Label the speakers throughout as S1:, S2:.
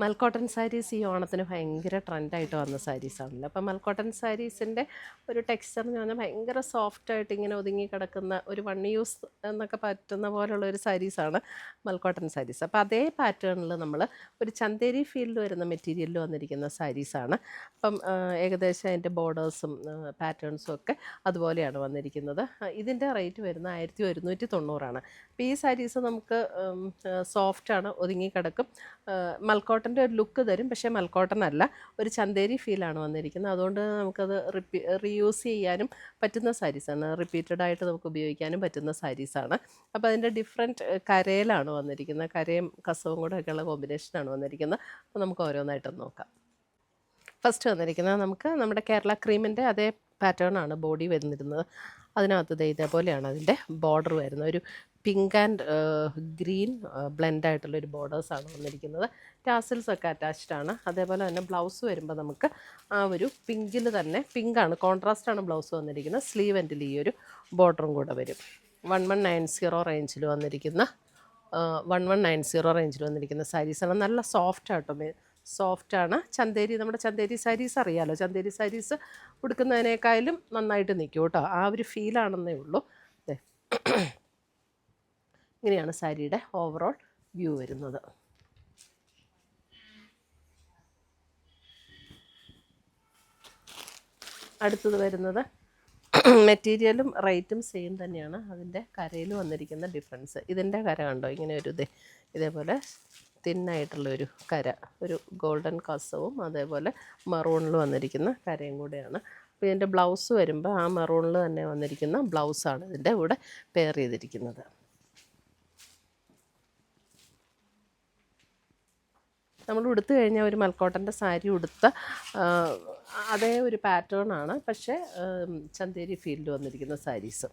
S1: മൽക്കോട്ടൺ സാരീസ് ഈ ഓണത്തിന് ഭയങ്കര ട്രെൻഡായിട്ട് വന്ന സാരീസാണല്ലോ. അപ്പം മൽക്കോട്ടൺ സാരീസിൻ്റെ ഒരു ടെക്സ്ചർ എന്ന് പറഞ്ഞാൽ ഭയങ്കര സോഫ്റ്റായിട്ട് ഇങ്ങനെ ഒതുങ്ങി കിടക്കുന്ന ഒരു വൺ യൂസ് എന്നൊക്കെ പറ്റുന്ന പോലുള്ള ഒരു സാരീസാണ് മൽക്കോട്ടൺ സാരീസ്. അപ്പോൾ അതേ പാറ്റേണിൽ നമ്മൾ ഒരു ചന്തേരി ഫീൽഡ് വരുന്ന മെറ്റീരിയലിൽ വന്നിരിക്കുന്ന സാരീസാണ്. അപ്പം ഏകദേശം അതിൻ്റെ ബോർഡേഴ്സും പാറ്റേൺസും ഒക്കെ അതുപോലെയാണ് വന്നിരിക്കുന്നത്. ഇതിൻ്റെ റേറ്റ് വരുന്നത് 1190. അപ്പോൾ ഈ സാരീസ് നമുക്ക് സോഫ്റ്റാണ്, ഒതുങ്ങിക്കിടക്കും. മൽക്കോട്ടൻ്റെ ഒരു ലുക്ക് തരും, പക്ഷേ മൽക്കോട്ടൺ അല്ല, ഒരു ചന്തേരി ഫീലാണ് വന്നിരിക്കുന്നത്. അതുകൊണ്ട് നമുക്കത് റീയൂസ് ചെയ്യാനും പറ്റുന്ന സാരീസാണ്, റിപ്പീറ്റഡ് ആയിട്ട് നമുക്ക് ഉപയോഗിക്കാനും പറ്റുന്ന സാരീസാണ്. അപ്പോൾ അതിൻ്റെ ഡിഫറെൻറ്റ് കരയിലാണ് വന്നിരിക്കുന്നത്, കരയും കസവും കൂടെ ഒക്കെയുള്ള കോമ്പിനേഷനാണ് വന്നിരിക്കുന്നത്. അപ്പോൾ നമുക്ക് ഓരോന്നായിട്ടൊന്ന് നോക്കാം. ഫസ്റ്റ് വന്നിരിക്കുന്നത് നമുക്ക് നമ്മുടെ കേരള ക്രീമിൻ്റെ അതേ പാറ്റേണാണ് ബോഡി വരുന്നിരുന്നത്. അതിനകത്ത് ഇതേപോലെയാണ് അതിൻ്റെ ബോർഡർ വരുന്നത്. ഒരു പിങ്ക് ആൻഡ് ഗ്രീൻ ബ്ലെൻഡായിട്ടുള്ളൊരു ബോർഡേഴ്സാണ് വന്നിരിക്കുന്നത്. ടാസിൽസ് ഒക്കെ അറ്റാച്ച്ഡ് ആണ്. അതേപോലെ തന്നെ ബ്ലൗസ് വരുമ്പോൾ നമുക്ക് ആ ഒരു പിങ്കിൽ തന്നെ, പിങ്കാണ് കോൺട്രാസ്റ്റാണ് ബ്ലൗസ് വന്നിരിക്കുന്നത്. സ്ലീവ് എൻഡിൽ ഈ ഒരു ബോർഡറും കൂടെ വരും. 1190 റേഞ്ചിൽ വന്നിരിക്കുന്ന 1190 റേഞ്ചിൽ വന്നിരിക്കുന്ന സാരീസാണ്. നല്ല സോഫ്റ്റാണ്. ചന്തേരി, നമ്മുടെ ചന്തേരി സാരീസ് അറിയാമല്ലോ, ചന്തേരി സാരീസ് ഉടുക്കുന്നതിനേക്കാളും നന്നായിട്ട് നിൽക്കും കേട്ടോ. ആ ഒരു ഫീലാണെന്നേ ഉള്ളൂ. ഇങ്ങനെയാണ് സാരിയുടെ ഓവറോൾ വ്യൂ വരുന്നത്. അടുത്തത് വരുന്നത് മെറ്റീരിയലും റേറ്റും സെയിം തന്നെയാണ്. അതിൻ്റെ കരയിൽ വന്നിരിക്കുന്ന ഡിഫറൻസ്, ഇതിൻ്റെ കര കണ്ടോ, ഇങ്ങനെ ഒരു ഇതേപോലെ തിന്നായിട്ടുള്ളൊരു കര, ഒരു ഗോൾഡൻ കസവും അതേപോലെ മറൂണിൽ വന്നിരിക്കുന്ന കരയും കൂടെയാണ്. അപ്പോൾ ഇതിൻ്റെ ബ്ലൗസ് വരുമ്പോൾ ആ മറൂണിൽ തന്നെ വന്നിരിക്കുന്ന ബ്ലൗസാണ് ഇതിൻ്റെ കൂടെ പെയർ ചെയ്തിരിക്കുന്നത്. നമ്മൾ ഉടുത്തു കഴിഞ്ഞാൽ ഒരു മൽക്കോട്ടൻ്റെ സാരി ഉടുത്ത അതേ ഒരു പാറ്റേണാണ്, പക്ഷേ ചന്തേരി ഫീൽഡ് വന്നിരിക്കുന്ന സാരീസ്.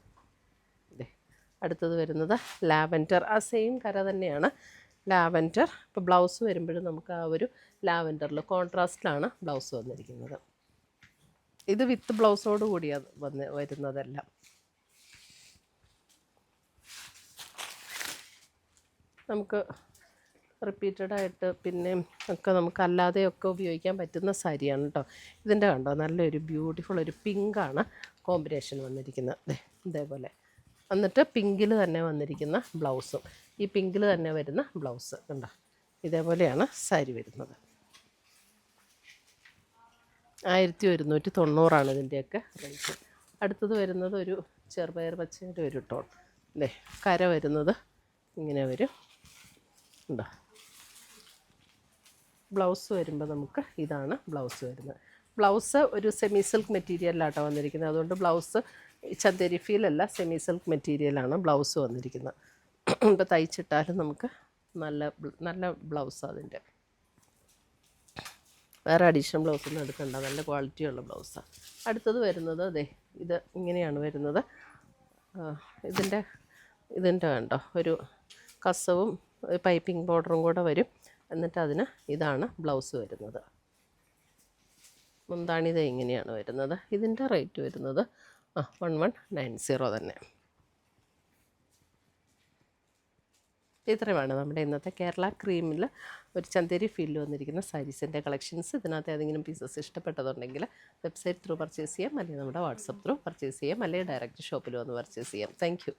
S1: അടുത്തത് വരുന്നത് ലാവൻഡർ, ആ സെയിം കര തന്നെയാണ് ലാവൻഡർ. ഇപ്പോൾ ബ്ലൗസ് വരുമ്പോഴും നമുക്ക് ആ ഒരു ലാവൻഡറിൽ കോൺട്രാസ്റ്റിലാണ് ബ്ലൗസ് വന്നിരിക്കുന്നത്. ഇത് വിത്ത് ബ്ലൗസോട് കൂടിയാണ് വരുന്നതെല്ലാം. നമുക്ക് റിപ്പീറ്റഡായിട്ട് പിന്നെ ഒക്കെ നമുക്ക് അല്ലാതെയൊക്കെ ഉപയോഗിക്കാൻ പറ്റുന്ന സാരിയാണ് കേട്ടോ. ഇതിൻ്റെ കണ്ടോ, നല്ലൊരു ബ്യൂട്ടിഫുൾ ഒരു പിങ്കാണ് കോമ്പിനേഷൻ വന്നിരിക്കുന്നത്. ഇതേപോലെ എന്നിട്ട് പിങ്കിൽ തന്നെ വന്നിരിക്കുന്ന ബ്ലൗസും, ഈ പിങ്കിൽ തന്നെ വരുന്ന ബ്ലൗസ് കണ്ടോ, ഇതേപോലെയാണ് സാരി വരുന്നത്. 1190 ഇതിൻ്റെയൊക്കെ റേറ്റ്. അടുത്തത് വരുന്നത് ഒരു ചെറുപയർ പച്ചയുടെ ഒരു ടോൺ. കര വരുന്നത് ഇങ്ങനെ വരും ഉണ്ടോ. ബ്ലൗസ് വരുമ്പോൾ നമുക്ക് ഇതാണ് ബ്ലൗസ് വരുന്നത്. ബ്ലൗസ് ഒരു സെമി സിൽക്ക് മെറ്റീരിയലിലാട്ടോ വന്നിരിക്കുന്നത്. അതുകൊണ്ട് ബ്ലൗസ് ചന്തേരി ഫീലല്ല, സെമി സിൽക്ക് മെറ്റീരിയലാണ് ബ്ലൗസ് വന്നിരിക്കുന്നത്. ഇപ്പോൾ തയ്ച്ചിട്ടാലും നമുക്ക് നല്ല ബ്ലൗസാണ് അതിൻ്റെ. വേറെ അഡീഷണൽ ബ്ലൗസൊന്നും എടുക്കണ്ട, നല്ല ക്വാളിറ്റിയുള്ള ബ്ലൗസാണ്. അടുത്തത് വരുന്നത് ഇത് ഇങ്ങനെയാണ് വരുന്നത്. ഇതിൻ്റെ കണ്ടോ, ഒരു കസവും പൈപ്പിംഗ് ബോർഡറും കൂടെ വരും. എന്നിട്ട് അതിന് ഇതാണ് ബ്ലൗസ് വരുന്നത്. മുന്താണിത് ഇങ്ങനെയാണ് വരുന്നത്. ഇതിൻ്റെ റേറ്റ് വരുന്നത് 1190 തന്നെ. ഇത്രയുമാണ് നമ്മുടെ ഇന്നത്തെ കേരള ക്രീമിൽ ഒരു ചന്തേരി ഫീൽഡ് വന്നിരിക്കുന്ന സാരീസിൻ്റെ കളക്ഷൻസ്. ഇതിനകത്ത് ഏതെങ്കിലും പീസസ് ഇഷ്ടപ്പെട്ടതുണ്ടെങ്കിൽ വെബ്സൈറ്റ് ത്രൂ പർച്ചേസ് ചെയ്യാം, അല്ലെങ്കിൽ നമ്മുടെ വാട്സപ്പ് ത്രൂ പർച്ചേസ് ചെയ്യാം, അല്ലെങ്കിൽ ഡയറക്റ്റ് ഷോപ്പിൽ വന്ന് പർച്ചേസ് ചെയ്യാം. താങ്ക്